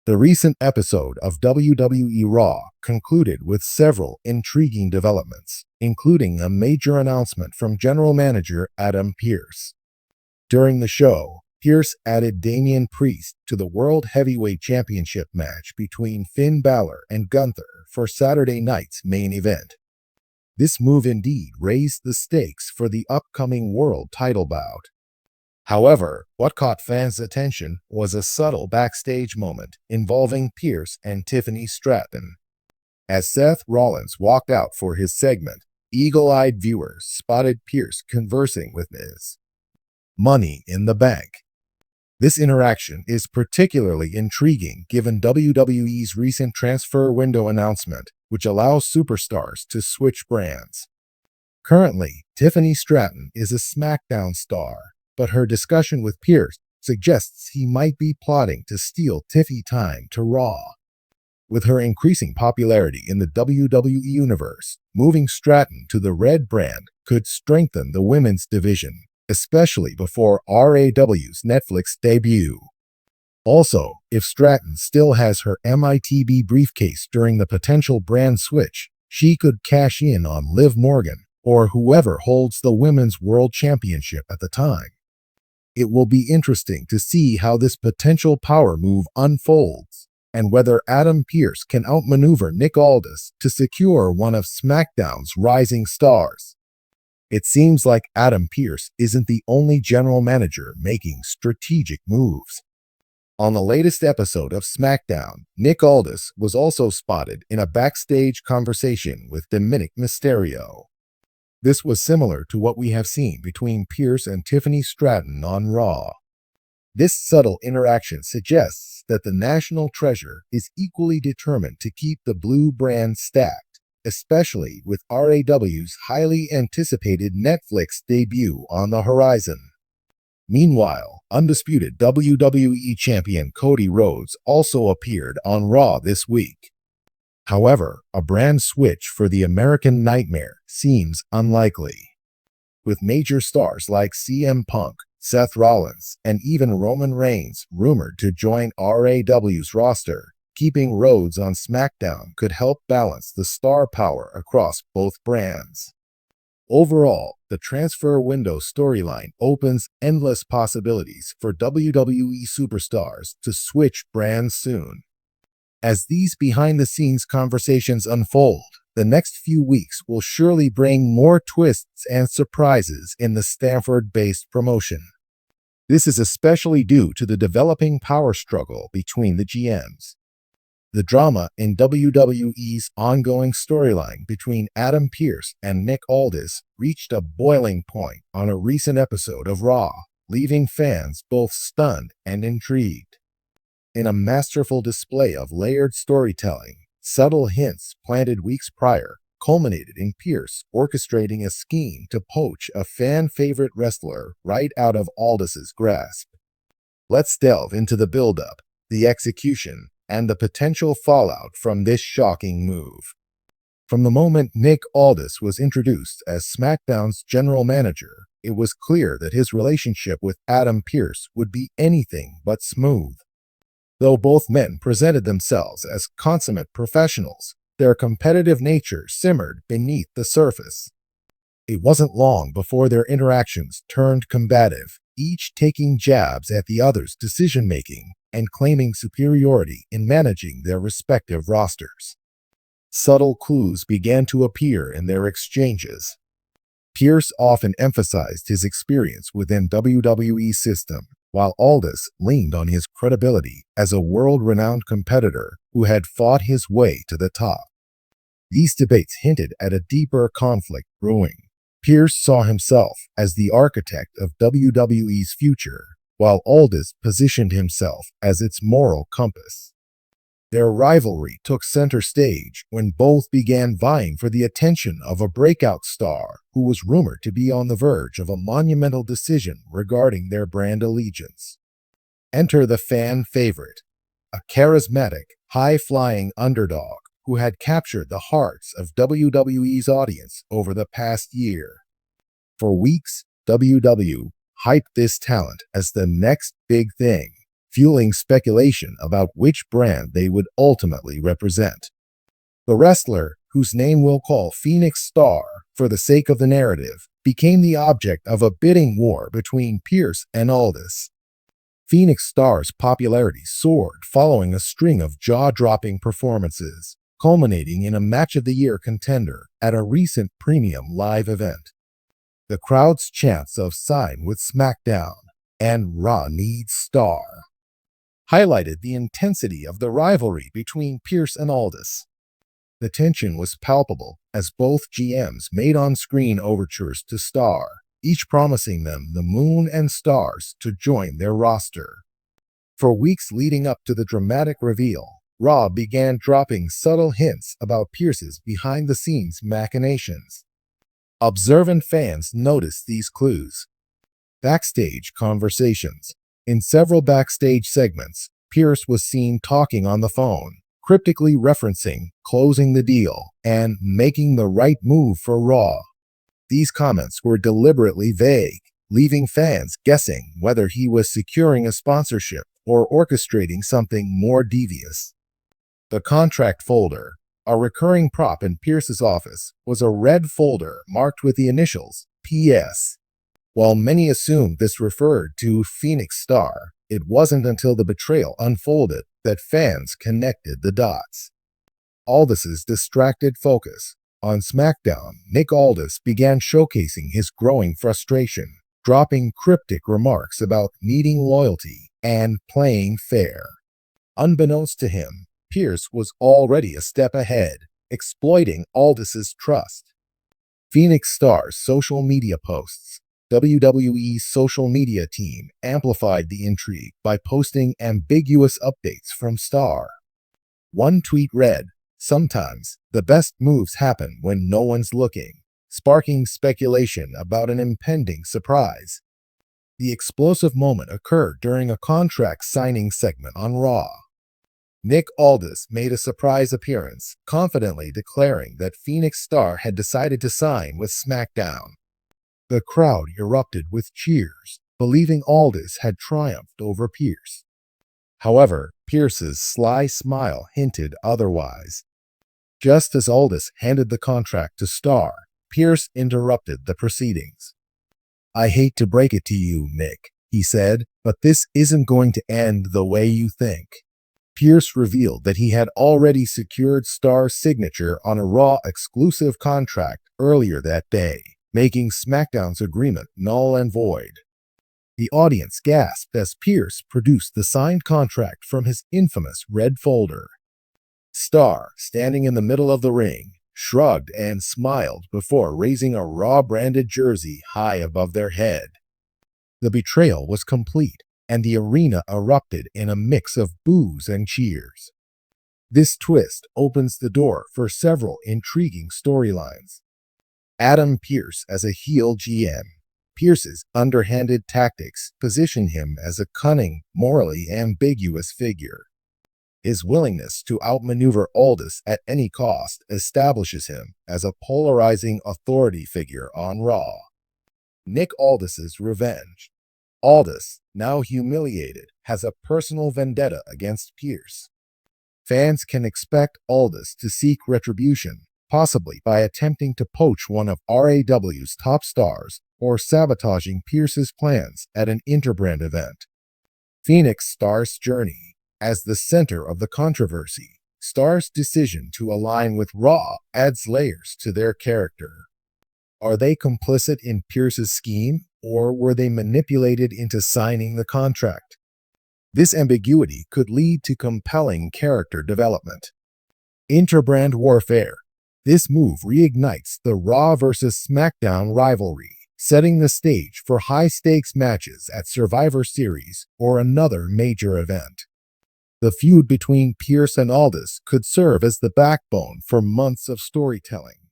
The recent episode of WWE Raw concluded with several intriguing developments, including a major announcement from General Manager Adam Pearce. During the show, Pearce added Damian Priest to the World Heavyweight Championship match between Finn Balor and Gunther for Saturday night's main event. This move indeed raised the stakes for the upcoming world title bout. However, what caught fans' attention was a subtle backstage moment involving Pearce and Tiffany Stratton. As Seth Rollins walked out for his segment, eagle-eyed viewers spotted Pearce conversing with Ms. Money in the Bank. This interaction is particularly intriguing given WWE's recent transfer window announcement, which allows superstars to switch brands. Currently, Tiffany Stratton is a SmackDown star, but her discussion with Pearce suggests he might be plotting to steal Tiffy time to Raw. With her increasing popularity in the WWE Universe, moving Stratton to the Red brand could strengthen the women's division, especially before RAW's Netflix debut. Also, if Stratton still has her MITB briefcase during the potential brand switch, she could cash in on Liv Morgan or whoever holds the Women's World Championship at the time. It will be interesting to see how this potential power move unfolds, and whether Adam Pearce can outmaneuver Nick Aldis to secure one of SmackDown's rising stars. It seems like Adam Pearce isn't the only general manager making strategic moves. On the latest episode of SmackDown, Nick Aldis was also spotted in a backstage conversation with Dominic Mysterio. This was similar to what we have seen between Pearce and Tiffany Stratton on Raw. This subtle interaction suggests that the national treasure is equally determined to keep the blue brand stacked, especially with RAW's highly anticipated Netflix debut on the horizon. Meanwhile, undisputed WWE Champion Cody Rhodes also appeared on Raw this week. However, a brand switch for the American Nightmare seems unlikely. With major stars like CM Punk, Seth Rollins, and even Roman Reigns rumored to join RAW's roster, keeping Rhodes on SmackDown could help balance the star power across both brands. Overall, the transfer window storyline opens endless possibilities for WWE superstars to switch brands soon. As these behind-the-scenes conversations unfold, the next few weeks will surely bring more twists and surprises in the Stanford-based promotion. This is especially due to the developing power struggle between the GMs. The drama in WWE's ongoing storyline between Adam Pearce and Nick Aldis reached a boiling point on a recent episode of Raw, leaving fans both stunned and intrigued. In a masterful display of layered storytelling, subtle hints planted weeks prior culminated in Pearce orchestrating a scheme to poach a fan-favorite wrestler right out of Aldis's grasp. Let's delve into the buildup, the execution, and the potential fallout from this shocking move. From the moment Nick Aldis was introduced as SmackDown's general manager, it was clear that his relationship with Adam Pearce would be anything but smooth. Though both men presented themselves as consummate professionals, their competitive nature simmered beneath the surface. It wasn't long before their interactions turned combative, each taking jabs at the other's decision-making and claiming superiority in managing their respective rosters. Subtle clues began to appear in their exchanges. Pearce often emphasized his experience within WWE's system, while Aldis leaned on his credibility as a world-renowned competitor who had fought his way to the top. These debates hinted at a deeper conflict brewing. Pearce saw himself as the architect of WWE's future, while Aldis positioned himself as its moral compass. Their rivalry took center stage when both began vying for the attention of a breakout star who was rumored to be on the verge of a monumental decision regarding their brand allegiance. Enter the fan favorite, a charismatic, high-flying underdog who had captured the hearts of WWE's audience over the past year. For weeks, WW hyped this talent as the next big thing, fueling speculation about which brand they would ultimately represent. The wrestler, whose name we'll call Phoenix Star for the sake of the narrative, became the object of a bidding war between Pearce and Aldis. Phoenix Star's popularity soared following a string of jaw-dropping performances, culminating in a match-of-the-year contender at a recent premium live event. The crowd's chants of "Sign with SmackDown" and "Raw needs Star" highlighted the intensity of the rivalry between Pearce and Aldis. The tension was palpable as both GMs made on-screen overtures to Star, each promising them the moon and stars to join their roster. For weeks leading up to the dramatic reveal, Raw began dropping subtle hints about Pearce's behind-the-scenes machinations. Observant fans noticed these clues. Backstage conversations. In several backstage segments, Pearce was seen talking on the phone, cryptically referencing closing the deal and making the right move for Raw. These comments were deliberately vague, leaving fans guessing whether he was securing a sponsorship or orchestrating something more devious. The contract folder, a recurring prop in Pearce's office, was a red folder marked with the initials PS. While many assumed this referred to Phoenix Star, it wasn't until the betrayal unfolded that fans connected the dots. Aldis's distracted focus. On SmackDown, Nick Aldis began showcasing his growing frustration, dropping cryptic remarks about needing loyalty and playing fair. Unbeknownst to him, Pearce was already a step ahead, exploiting Aldis's trust. Phoenix Star's social media posts. WWE's social media team amplified the intrigue by posting ambiguous updates from Star. One tweet read, "Sometimes the best moves happen when no one's looking," sparking speculation about an impending surprise. The explosive moment occurred during a contract signing segment on Raw. Nick Aldis made a surprise appearance, confidently declaring that Phoenix Star had decided to sign with SmackDown. The crowd erupted with cheers, believing Aldis had triumphed over Pearce. However, Pearce's sly smile hinted otherwise. Just as Aldis handed the contract to Star, Pearce interrupted the proceedings. "I hate to break it to you, Nick," he said, "but this isn't going to end the way you think." Pearce revealed that he had already secured Star's signature on a Raw exclusive contract earlier that day, making SmackDown's agreement null and void. The audience gasped as Pearce produced the signed contract from his infamous red folder. Star, standing in the middle of the ring, shrugged and smiled before raising a Raw-branded jersey high above their head. The betrayal was complete, and the arena erupted in a mix of boos and cheers. This twist opens the door for several intriguing storylines. Adam Pearce as a heel GM. Pearce's underhanded tactics position him as a cunning, morally ambiguous figure. His willingness to outmaneuver Aldis at any cost establishes him as a polarizing authority figure on Raw. Nick Aldis's revenge. Aldis, now humiliated, has a personal vendetta against Pearce. Fans can expect Aldis to seek retribution, possibly by attempting to poach one of RAW's top stars or sabotaging Pearce's plans at an interbrand event. Phoenix Star's journey. As the center of the controversy, Star's decision to align with Raw adds layers to their character. Are they complicit in Pearce's scheme, or were they manipulated into signing the contract? This ambiguity could lead to compelling character development. Interbrand warfare. This move reignites the Raw vs. SmackDown rivalry, setting the stage for high-stakes matches at Survivor Series or another major event. The feud between Pearce and Aldis could serve as the backbone for months of storytelling.